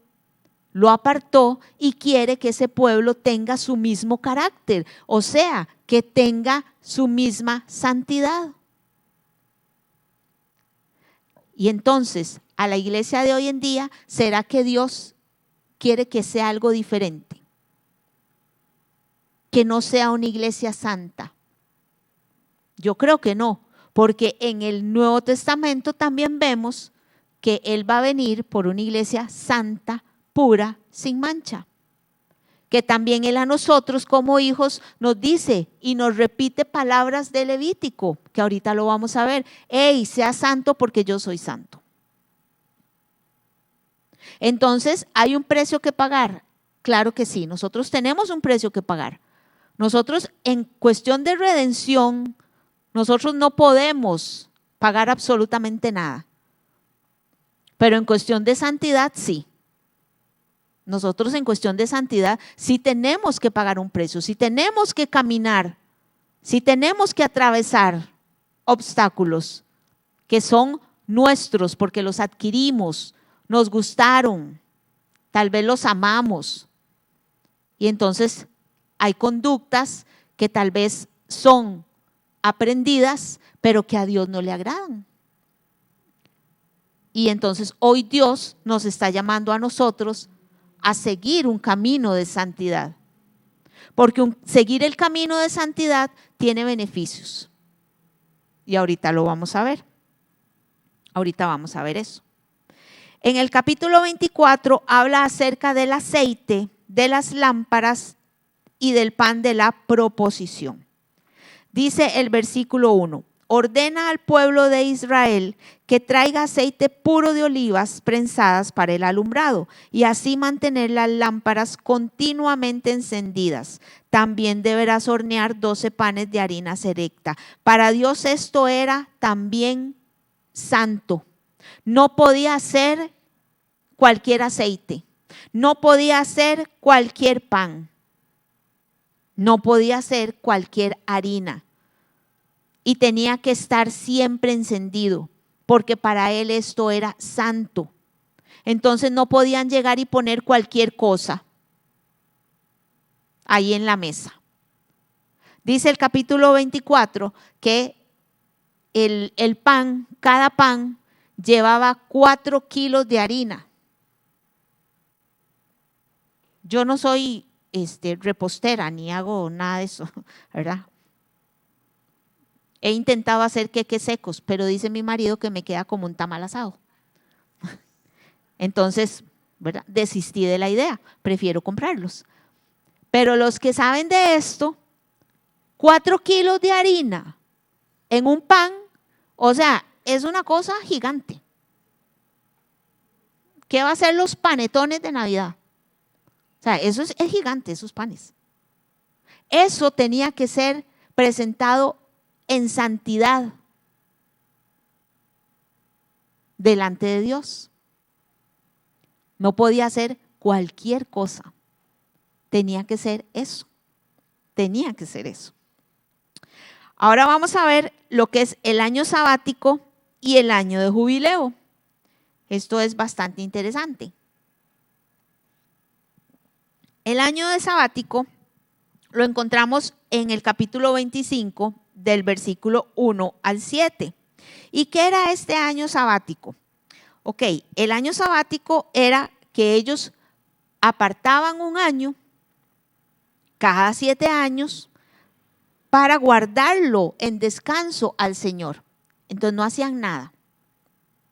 lo apartó y quiere que ese pueblo tenga su mismo carácter, o sea, que tenga su misma santidad. Y entonces, a la iglesia de hoy en día, ¿será que Dios quiere que sea algo diferente, que no sea una iglesia santa. Yo creo que no, porque en el Nuevo Testamento también vemos que Él va a venir por una iglesia santa, pura, sin mancha. Que también Él a nosotros como hijos nos dice y nos repite palabras de Levítico, que ahorita lo vamos a ver. Hey, sea santo porque yo soy santo. Entonces, ¿hay un precio que pagar? Claro que sí, nosotros tenemos un precio que pagar. Nosotros en cuestión de redención, nosotros no podemos pagar absolutamente nada. Pero en cuestión de santidad, sí. Nosotros en cuestión de santidad sí tenemos que pagar un precio, sí tenemos que caminar, sí tenemos que atravesar obstáculos que son nuestros porque los adquirimos, nos gustaron, tal vez los amamos. Y entonces hay conductas que tal vez son aprendidas, pero que a Dios no le agradan. Y entonces hoy Dios nos está llamando a nosotros a seguir un camino de santidad. Porque seguir el camino de santidad tiene beneficios. Y ahorita lo vamos a ver. Ahorita vamos a ver eso. En el capítulo 24 habla acerca del aceite, de las lámparas y del pan de la proposición. Dice el versículo 1. Ordena al pueblo de Israel que traiga aceite puro de olivas prensadas para el alumbrado y así mantener las lámparas continuamente encendidas. También deberás hornear 12 panes de harina selecta. Para Dios esto era también santo. No podía ser cualquier aceite, no podía ser cualquier pan, no podía ser cualquier harina. Y tenía que estar siempre encendido, porque para él esto era santo. Entonces no podían llegar y poner cualquier cosa ahí en la mesa. Dice el capítulo 24 que el pan, cada pan, llevaba 4 kilos de harina. Yo no soy repostera ni hago nada de eso, ¿verdad? He intentado hacer queques secos, pero dice mi marido que me queda como un tamal asado. Entonces, ¿verdad? Desistí de la idea, prefiero comprarlos. Pero los que saben de esto, 4 kilos de harina en un pan, o sea, es una cosa gigante. ¿Qué va a ser los panetones de Navidad? O sea, eso es gigante, esos panes. Eso tenía que ser presentado en santidad delante de Dios. No podía ser cualquier cosa. Tenía que ser eso. Tenía que ser eso. Ahora vamos a ver lo que es el año sabático y el año de jubileo. Esto es bastante interesante. El año de sabático lo encontramos en el capítulo 25 del versículo 1 al 7. ¿Y qué era este año sabático? Ok, el año sabático era que ellos apartaban un año cada 7 años para guardarlo en descanso al Señor. Entonces no hacían nada,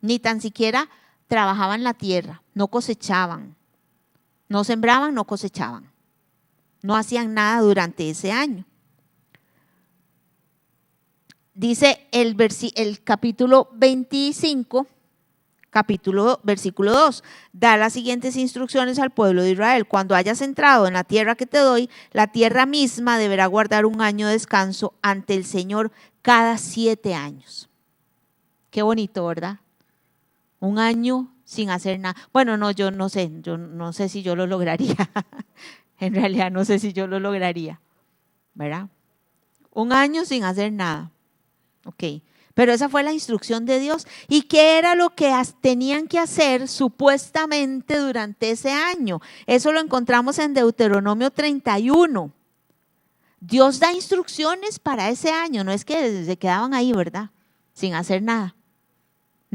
ni tan siquiera trabajaban la tierra, no cosechaban, no sembraban, no cosechaban, no hacían nada durante ese año. Dice el capítulo 25, versículo 2, da las siguientes instrucciones al pueblo de Israel. Cuando hayas entrado en la tierra que te doy, la tierra misma deberá guardar un año de descanso ante el Señor cada 7 años. Qué bonito, ¿verdad? Un año sin hacer nada. Bueno, no, yo no sé si yo lo lograría. En realidad no sé si yo lo lograría, ¿verdad? Un año sin hacer nada. Ok, pero esa fue la instrucción de Dios. ¿Y qué era lo que tenían que hacer supuestamente durante ese año? Eso lo encontramos en Deuteronomio 31. Dios da instrucciones para ese año, no es que se quedaban ahí, ¿verdad? Sin hacer nada.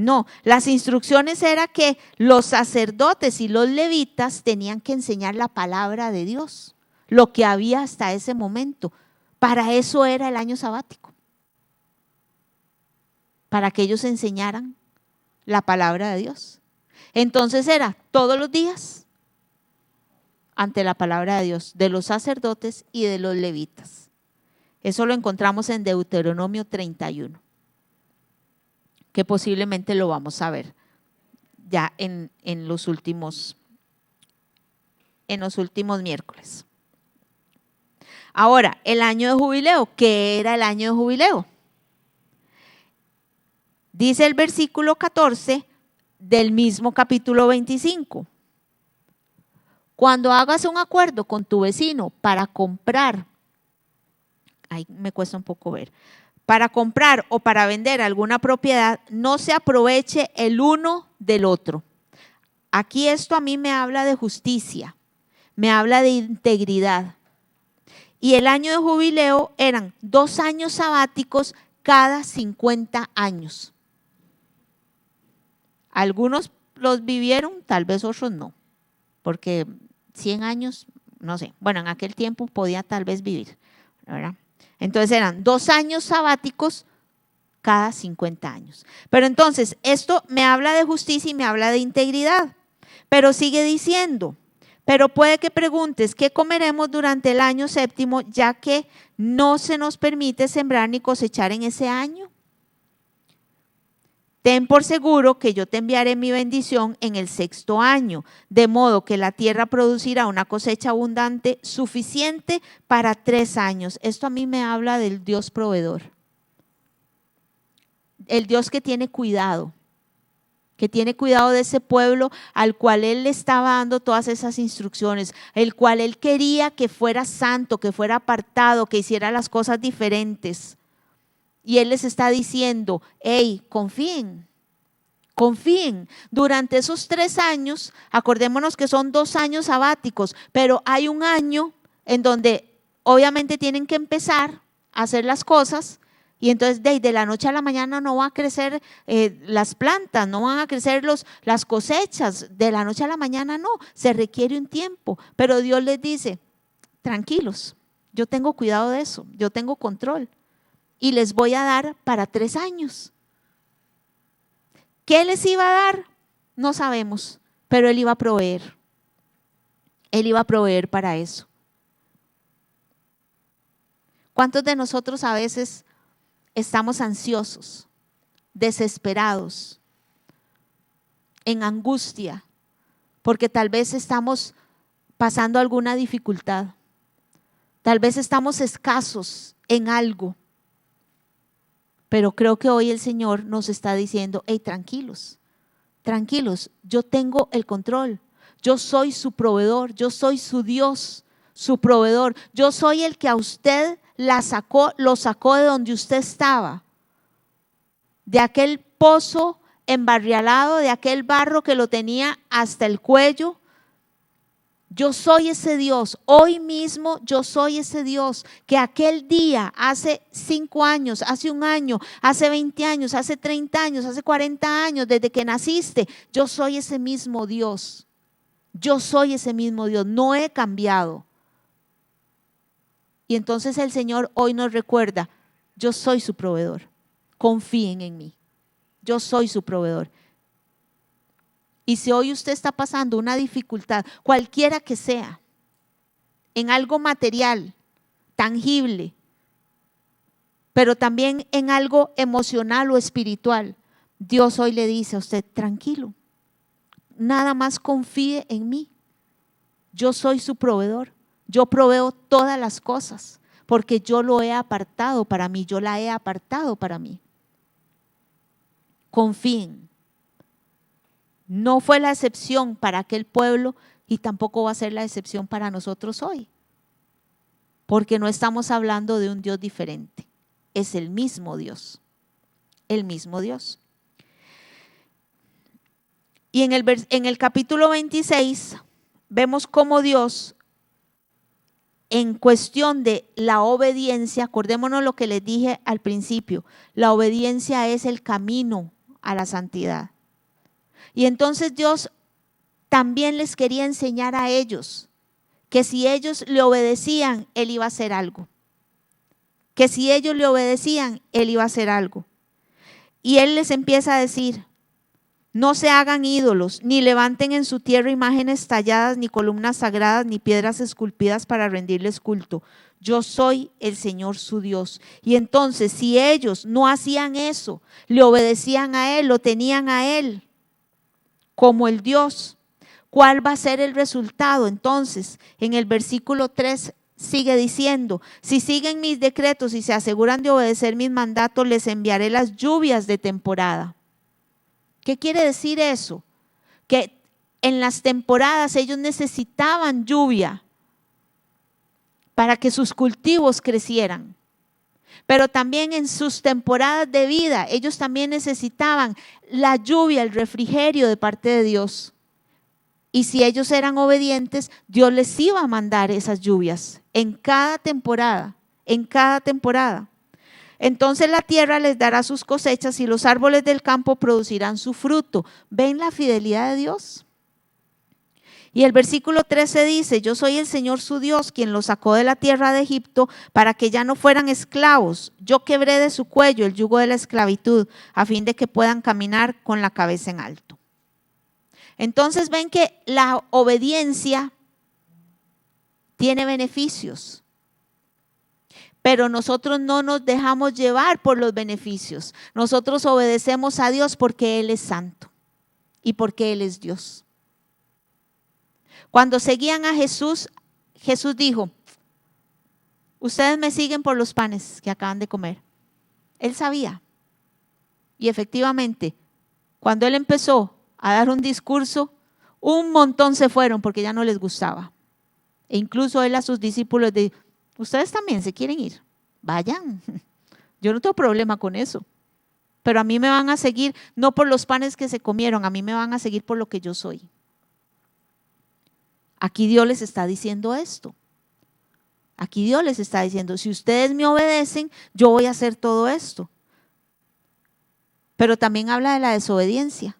No, las instrucciones era que los sacerdotes y los levitas tenían que enseñar la palabra de Dios, lo que había hasta ese momento. Para eso era el año sabático, para que ellos enseñaran la palabra de Dios. Entonces era todos los días ante la palabra de Dios, de los sacerdotes y de los levitas. Eso lo encontramos en Deuteronomio 31, que posiblemente lo vamos a ver ya en los últimos miércoles. Ahora, el año de jubileo. ¿Qué era el año de jubileo? Dice el versículo 14 del mismo capítulo 25. Cuando hagas un acuerdo con tu vecino para comprar, ahí me cuesta un poco ver, para comprar o para vender alguna propiedad, no se aproveche el uno del otro. Aquí esto a mí me habla de justicia, me habla de integridad. Y el año de jubileo eran 2 años sabáticos cada 50 años. Algunos los vivieron, tal vez otros no, porque 100 años, no sé, bueno, en aquel tiempo podía tal vez vivir, ¿verdad? Entonces eran 2 años sabáticos cada 50 años. Pero entonces, esto me habla de justicia y me habla de integridad. Pero sigue diciendo, pero puede que preguntes, ¿qué comeremos durante el año séptimo, ya que no se nos permite sembrar ni cosechar en ese año? Ten por seguro que yo te enviaré mi bendición en el 6º año, de modo que la tierra producirá una cosecha abundante suficiente para 3 años. Esto a mí me habla del Dios proveedor. El Dios que tiene cuidado de ese pueblo al cual Él le estaba dando todas esas instrucciones, el cual Él quería que fuera santo, que fuera apartado, que hiciera las cosas diferentes. Y Él les está diciendo, hey, confíen. Durante esos 3 años, acordémonos que son 2 años sabáticos, pero hay un año en donde obviamente tienen que empezar a hacer las cosas. Y entonces de la noche a la mañana no van a crecer las plantas, no van a crecer las cosechas, de la noche a la mañana no, se requiere un tiempo. Pero Dios les dice, tranquilos, yo tengo cuidado de eso, yo tengo control y les voy a dar para 3 años. ¿Qué les iba a dar? No sabemos, pero Él iba a proveer. Él iba a proveer para eso. ¿Cuántos de nosotros a veces estamos ansiosos, desesperados, en angustia, porque tal vez estamos pasando alguna dificultad? Tal vez estamos escasos en algo. Pero creo que hoy el Señor nos está diciendo, hey, tranquilos, yo tengo el control. Yo soy su proveedor, yo soy su Dios, su proveedor. Yo soy el que a usted lo sacó de donde usted estaba, de aquel pozo embarrialado, de aquel barro que lo tenía hasta el cuello. Yo soy ese Dios, hoy mismo yo soy ese Dios que aquel día, hace 5 años, hace 1 año, hace 20 años, hace 30 años, hace 40 años, desde que naciste, yo soy ese mismo Dios. Yo soy ese mismo Dios, no he cambiado. Y entonces el Señor hoy nos recuerda, yo soy su proveedor, confíen en mí, yo soy su proveedor. Y si hoy usted está pasando una dificultad, cualquiera que sea, en algo material, tangible, pero también en algo emocional o espiritual, Dios hoy le dice a usted, tranquilo, nada más confíe en mí. Yo soy su proveedor, yo proveo todas las cosas, porque yo lo he apartado para mí, yo la he apartado para mí. Confíen. No fue la excepción para aquel pueblo y tampoco va a ser la excepción para nosotros hoy. Porque no estamos hablando de un Dios diferente. Es el mismo Dios. El mismo Dios. Y en el capítulo 26 vemos cómo Dios, en cuestión de la obediencia, acordémonos lo que les dije al principio, la obediencia es el camino a la santidad. Y entonces Dios también les quería enseñar a ellos que si ellos le obedecían, Él iba a hacer algo. Que si ellos le obedecían, Él iba a hacer algo. Y Él les empieza a decir: no se hagan ídolos, ni levanten en su tierra imágenes talladas, ni columnas sagradas, ni piedras esculpidas para rendirles culto. Yo soy el Señor su Dios. Y entonces, si ellos no hacían eso, le obedecían a Él, lo tenían a Él como el Dios, ¿cuál va a ser el resultado? Entonces, en el versículo 3 sigue diciendo: si siguen mis decretos y se aseguran de obedecer mis mandatos, les enviaré las lluvias de temporada. ¿Qué quiere decir eso? Que en las temporadas ellos necesitaban lluvia para que sus cultivos crecieran. Pero también en sus temporadas de vida, ellos también necesitaban la lluvia, el refrigerio de parte de Dios. Y si ellos eran obedientes, Dios les iba a mandar esas lluvias en cada temporada, en cada temporada. Entonces la tierra les dará sus cosechas y los árboles del campo producirán su fruto. ¿Ven la fidelidad de Dios? Y el versículo 13 dice: yo soy el Señor su Dios, quien los sacó de la tierra de Egipto para que ya no fueran esclavos. Yo quebré de su cuello el yugo de la esclavitud, a fin de que puedan caminar con la cabeza en alto. Entonces ven que la obediencia tiene beneficios, pero nosotros no nos dejamos llevar por los beneficios. Nosotros obedecemos a Dios porque Él es santo y porque Él es Dios. Cuando seguían a Jesús, Jesús dijo: ustedes me siguen por los panes que acaban de comer. Él sabía. Y efectivamente, cuando Él empezó a dar un discurso, un montón se fueron porque ya no les gustaba. E incluso Él a sus discípulos dijo: ustedes también se quieren ir, vayan. Yo no tengo problema con eso. Pero a mí me van a seguir no por los panes que se comieron, a mí me van a seguir por lo que yo soy. Aquí Dios les está diciendo esto. Aquí Dios les está diciendo: si ustedes me obedecen, yo voy a hacer todo esto. Pero también habla de la desobediencia.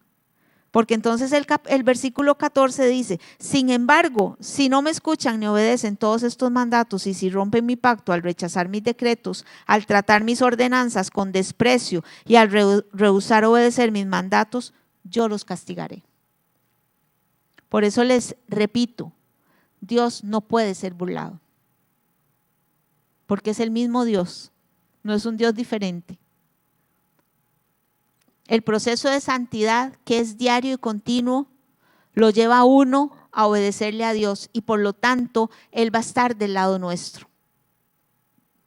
Porque entonces el versículo 14 dice: sin embargo, si no me escuchan ni obedecen todos estos mandatos, y si rompen mi pacto al rechazar mis decretos, al tratar mis ordenanzas con desprecio y al rehusar obedecer mis mandatos, yo los castigaré. Por eso les repito, Dios no puede ser burlado, porque es el mismo Dios, no es un Dios diferente. El proceso de santidad, que es diario y continuo, lo lleva a uno a obedecerle a Dios, y por lo tanto Él va a estar del lado nuestro.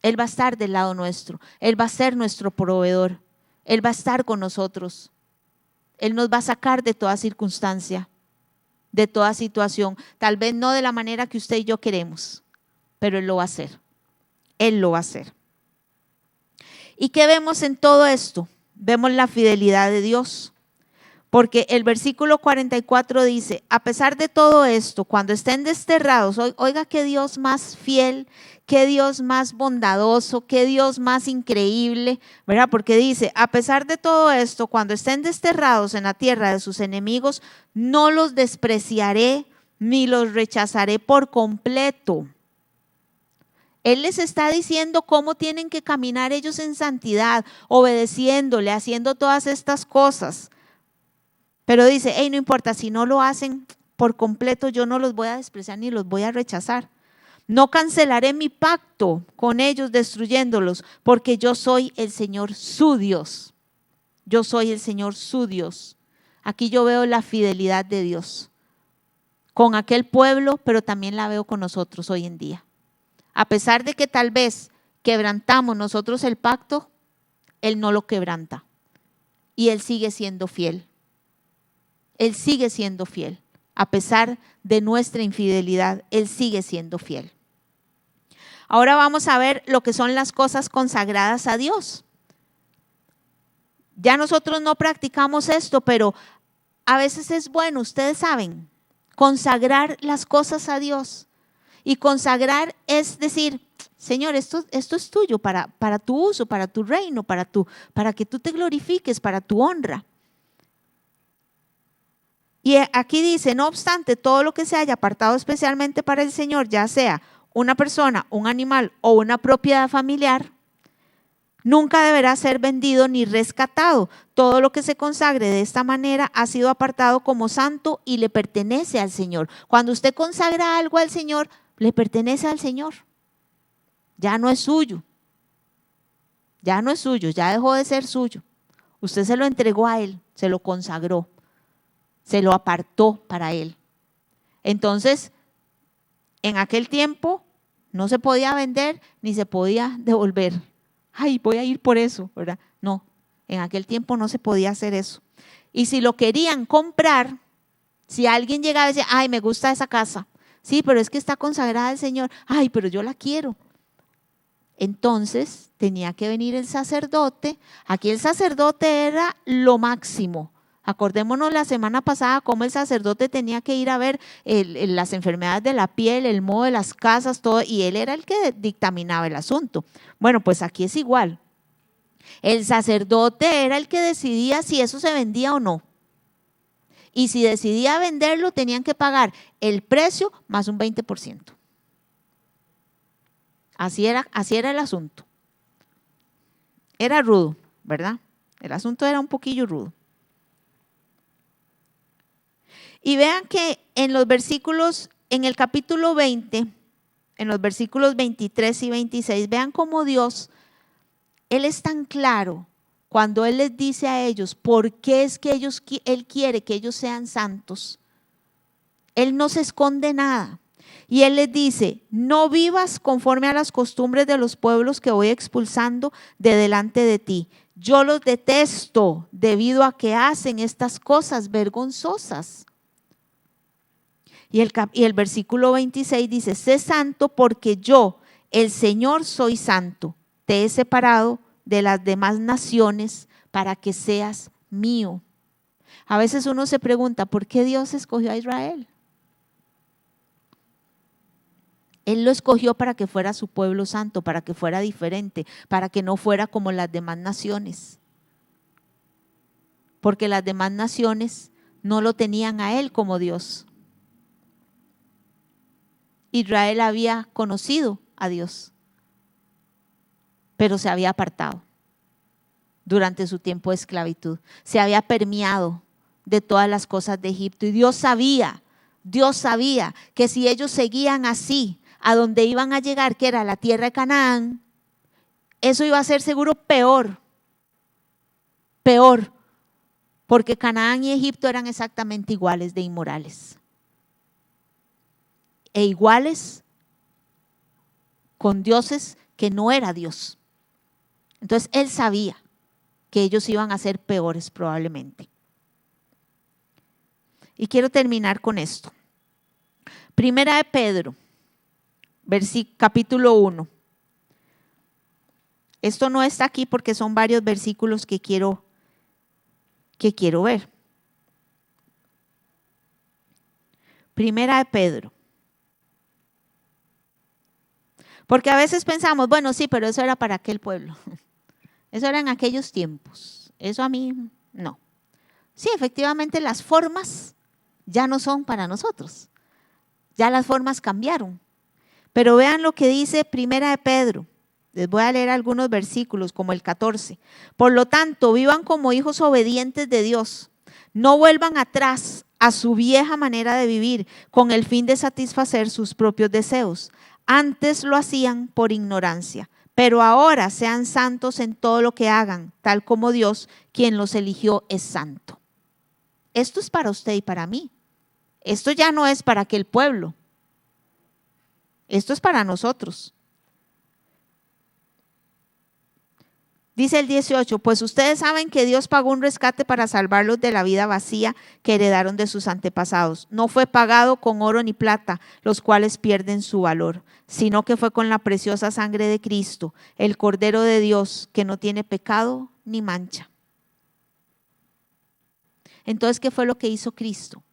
Él va a estar del lado nuestro. Él va a ser nuestro proveedor. Él va a estar con nosotros. Él nos va a sacar de toda circunstancia, de toda situación. Tal vez no de la manera que usted y yo queremos, pero Él lo va a hacer. Él lo va a hacer. ¿Y qué vemos en todo esto? Vemos la fidelidad de Dios. Porque el versículo 44 dice: a pesar de todo esto, cuando estén desterrados, oiga qué Dios más fiel, qué Dios más bondadoso, qué Dios más increíble, ¿verdad? Porque dice: a pesar de todo esto, cuando estén desterrados en la tierra de sus enemigos, no los despreciaré ni los rechazaré por completo. Él les está diciendo cómo tienen que caminar ellos en santidad, obedeciéndole, haciendo todas estas cosas. Pero dice: hey, no importa, si no lo hacen por completo, yo no los voy a despreciar ni los voy a rechazar. No cancelaré mi pacto con ellos destruyéndolos, porque yo soy el Señor su Dios. Yo soy el Señor su Dios. Aquí yo veo la fidelidad de Dios con aquel pueblo, pero también la veo con nosotros hoy en día. A pesar de que tal vez quebrantamos nosotros el pacto, Él no lo quebranta. Y Él sigue siendo fiel. Él sigue siendo fiel. A pesar de nuestra infidelidad, Él sigue siendo fiel. Ahora vamos a ver lo que son las cosas consagradas a Dios. Ya nosotros no practicamos esto, pero a veces es bueno, ustedes saben, consagrar las cosas a Dios. Y consagrar es decir: Señor, esto es tuyo para tu uso, para tu reino, para que tú te glorifiques, para tu honra. Y aquí dice, no obstante, todo lo que se haya apartado especialmente para el Señor, ya sea una persona, un animal o una propiedad familiar, nunca deberá ser vendido ni rescatado. Todo lo que se consagre de esta manera ha sido apartado como santo y le pertenece al Señor. Cuando usted consagra algo al Señor, le pertenece al Señor. Ya no es suyo. Ya no es suyo, ya dejó de ser suyo. Usted se lo entregó a Él, se lo consagró, se lo apartó para Él. Entonces, en aquel tiempo no se podía vender ni se podía devolver. Ay, voy a ir por eso, ¿verdad? No, en aquel tiempo no se podía hacer eso. Y si lo querían comprar, si alguien llegaba y decía, ay, me gusta esa casa, sí, pero es que está consagrada al Señor, ay, pero yo la quiero. Entonces tenía que venir el sacerdote. Aquí el sacerdote era lo máximo. Acordémonos la semana pasada cómo el sacerdote tenía que ir a ver las enfermedades de la piel, el moho de las casas, todo, y él era el que dictaminaba el asunto. Bueno, pues aquí es igual. El sacerdote era el que decidía si eso se vendía o no. Y si decidía venderlo, tenían que pagar el precio más un 20%. Así era el asunto. Era rudo, ¿verdad? El asunto era un poquillo rudo. Y vean que en los versículos, en el capítulo 20, en los versículos 23 y 26, vean cómo Dios, Él es tan claro cuando Él les dice a ellos por qué es que Él quiere que ellos sean santos. Él no se esconde nada. Y Él les dice, no vivas conforme a las costumbres de los pueblos que voy expulsando de delante de ti. Yo los detesto debido a que hacen estas cosas vergonzosas. Y el versículo 26 dice, sé santo porque yo, el Señor, soy santo. Te he separado de las demás naciones para que seas mío. A veces uno se pregunta, ¿por qué Dios escogió a Israel? Él lo escogió para que fuera su pueblo santo, para que fuera diferente, para que no fuera como las demás naciones. Porque las demás naciones no lo tenían a Él como Dios. Israel había conocido a Dios, pero se había apartado durante su tiempo de esclavitud. Se había permeado de todas las cosas de Egipto. Y Dios sabía que si ellos seguían así, a donde iban a llegar, que era la tierra de Canaán, eso iba a ser seguro peor, porque Canaán y Egipto eran exactamente iguales de inmorales. E iguales con dioses que no era Dios. Entonces Él sabía que ellos iban a ser peores probablemente. Y quiero terminar con esto. Primera de Pedro, capítulo 1. Esto no está aquí porque son varios versículos que quiero ver. Primera de Pedro. Porque a veces pensamos, bueno, sí, pero eso era para aquel pueblo. Eso era en aquellos tiempos. Eso a mí, no. Sí, efectivamente las formas ya no son para nosotros. Ya las formas cambiaron. Pero vean lo que dice Primera de Pedro. Les voy a leer algunos versículos como el 14. Por lo tanto, vivan como hijos obedientes de Dios. No vuelvan atrás a su vieja manera de vivir con el fin de satisfacer sus propios deseos. Antes lo hacían por ignorancia, pero ahora sean santos en todo lo que hagan, tal como Dios, quien los eligió, es santo. Esto es para usted y para mí. Esto ya no es para aquel pueblo. Esto es para nosotros. Dice el 18, pues ustedes saben que Dios pagó un rescate para salvarlos de la vida vacía que heredaron de sus antepasados. No fue pagado con oro ni plata, los cuales pierden su valor, sino que fue con la preciosa sangre de Cristo, el Cordero de Dios, que no tiene pecado ni mancha. Entonces, ¿qué fue lo que hizo Cristo?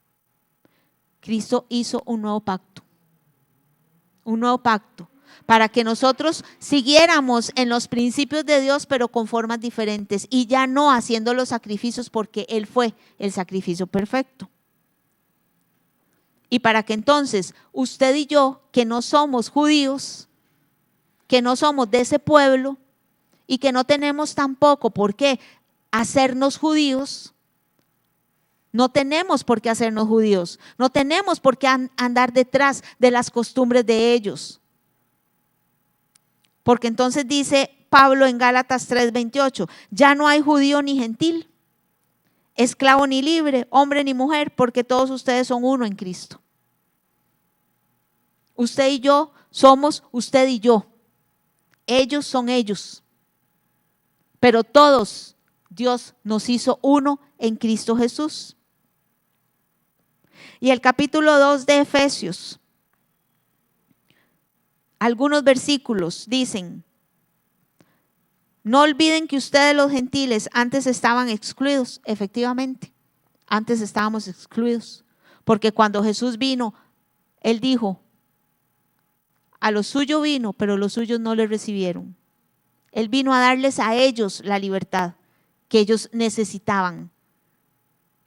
Cristo hizo un nuevo pacto. Un nuevo pacto. Para que nosotros siguiéramos en los principios de Dios, pero con formas diferentes y ya no haciendo los sacrificios, porque Él fue el sacrificio perfecto. Y para que entonces usted y yo, que no somos judíos, que no somos de ese pueblo y que no tenemos tampoco por qué hacernos judíos, no tenemos por qué hacernos judíos, no tenemos por qué andar detrás de las costumbres de ellos. Porque entonces dice Pablo en Gálatas 3:28, ya no hay judío ni gentil, esclavo ni libre, hombre ni mujer, porque todos ustedes son uno en Cristo. Usted y yo somos usted y yo. Ellos son ellos. Pero todos Dios nos hizo uno en Cristo Jesús. Y el capítulo 2 de Efesios, algunos versículos dicen, no olviden que ustedes los gentiles antes estaban excluidos. Efectivamente, antes estábamos excluidos. Porque cuando Jesús vino, Él dijo, a los suyos vino, pero los suyos no le recibieron. Él vino a darles a ellos la libertad que ellos necesitaban.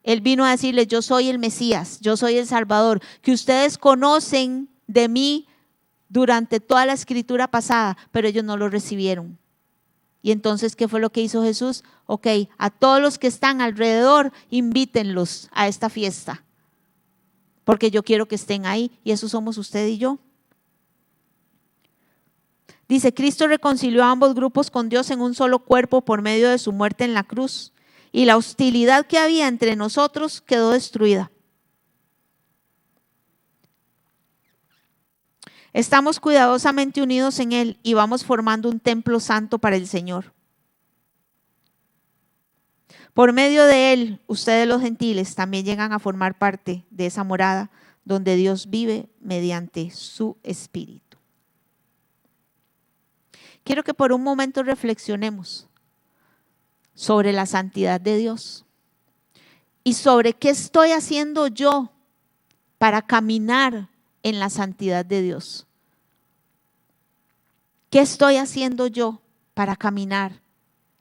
Él vino a decirles, yo soy el Mesías, yo soy el Salvador, que ustedes conocen de mí durante toda la escritura pasada, pero ellos no lo recibieron. Y entonces, ¿qué fue lo que hizo Jesús? Ok, a todos los que están alrededor, invítenlos a esta fiesta, porque yo quiero que estén ahí, y eso somos usted y yo. Dice, Cristo reconcilió a ambos grupos con Dios en un solo cuerpo por medio de su muerte en la cruz. Y la hostilidad que había entre nosotros quedó destruida. Estamos cuidadosamente unidos en Él y vamos formando un templo santo para el Señor. Por medio de Él, ustedes los gentiles también llegan a formar parte de esa morada donde Dios vive mediante su Espíritu. Quiero que por un momento reflexionemos sobre la santidad de Dios y sobre qué estoy haciendo yo para caminar en la santidad de Dios. ¿Qué estoy haciendo yo para caminar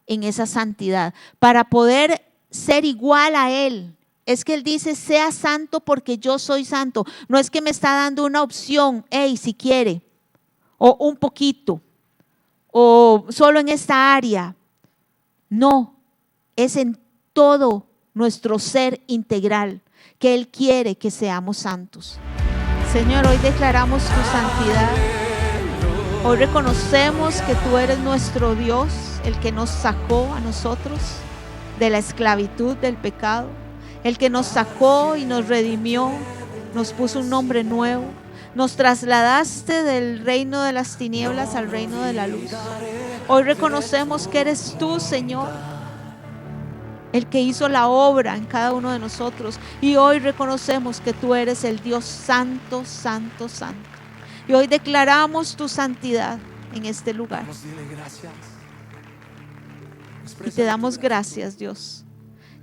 en esa santidad? Para poder ser igual a Él. Es que Él dice, sea santo porque yo soy santo. No es que me está dando una opción, si quiere, o un poquito, o solo en esta área. No, es en todo nuestro ser integral que Él quiere que seamos santos. Señor, hoy declaramos tu santidad. Hoy reconocemos que tú eres nuestro Dios, el que nos sacó a nosotros de la esclavitud del pecado, el que nos sacó y nos redimió, nos puso un nombre nuevo. Nos trasladaste del reino de las tinieblas al reino de la luz. Hoy reconocemos que eres tú, Señor, el que hizo la obra en cada uno de nosotros. Y hoy reconocemos que tú eres el Dios santo, santo, santo. Y hoy declaramos tu santidad en este lugar. Y te damos gracias, Dios.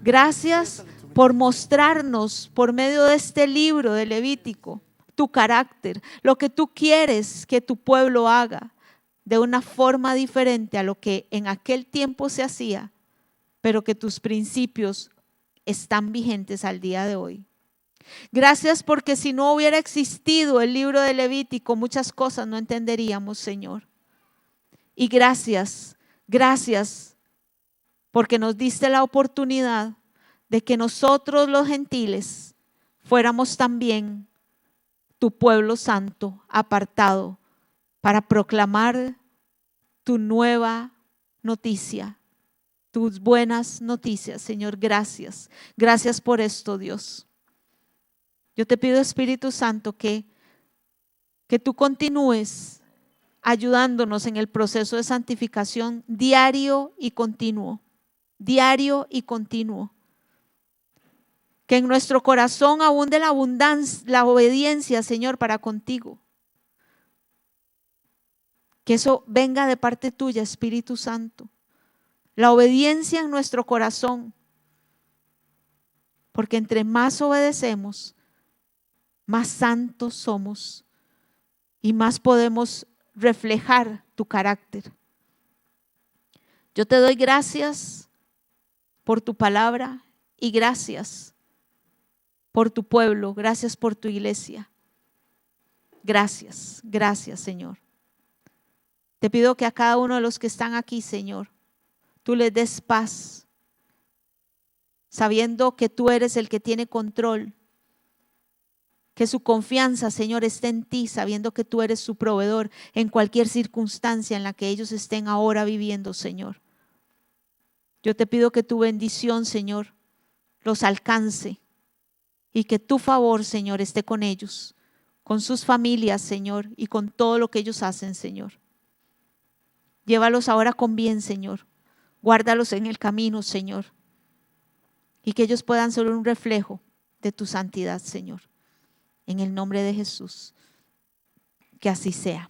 Gracias por mostrarnos por medio de este libro de Levítico tu carácter, lo que tú quieres que tu pueblo haga de una forma diferente a lo que en aquel tiempo se hacía, pero que tus principios están vigentes al día de hoy. Gracias porque si no hubiera existido el libro de Levítico, muchas cosas no entenderíamos, Señor. Y gracias porque nos diste la oportunidad de que nosotros los gentiles fuéramos también tu pueblo santo, apartado para proclamar tu nueva noticia, tus buenas noticias, Señor. Gracias. Gracias por esto, Dios. Yo te pido, Espíritu Santo, que tú continúes ayudándonos en el proceso de santificación diario y continuo. Diario y continuo. Que en nuestro corazón abunde la abundancia, la obediencia, Señor, para contigo. Que eso venga de parte tuya, Espíritu Santo. La obediencia en nuestro corazón. Porque entre más obedecemos, más santos somos y más podemos reflejar tu carácter. Yo te doy gracias por tu palabra y gracias por tu pueblo, gracias por tu iglesia. Gracias, gracias, Señor. Te pido que a cada uno de los que están aquí, Señor, tú les des paz, sabiendo que tú eres el que tiene control, que su confianza, Señor, esté en ti, sabiendo que tú eres su proveedor en cualquier circunstancia en la que ellos estén ahora viviendo, Señor. Yo te pido que tu bendición, Señor, los alcance y que tu favor, Señor, esté con ellos, con sus familias, Señor, y con todo lo que ellos hacen, Señor. Llévalos ahora con bien, Señor. Guárdalos en el camino, Señor, y que ellos puedan ser un reflejo de tu santidad, Señor. En el nombre de Jesús, que así sea.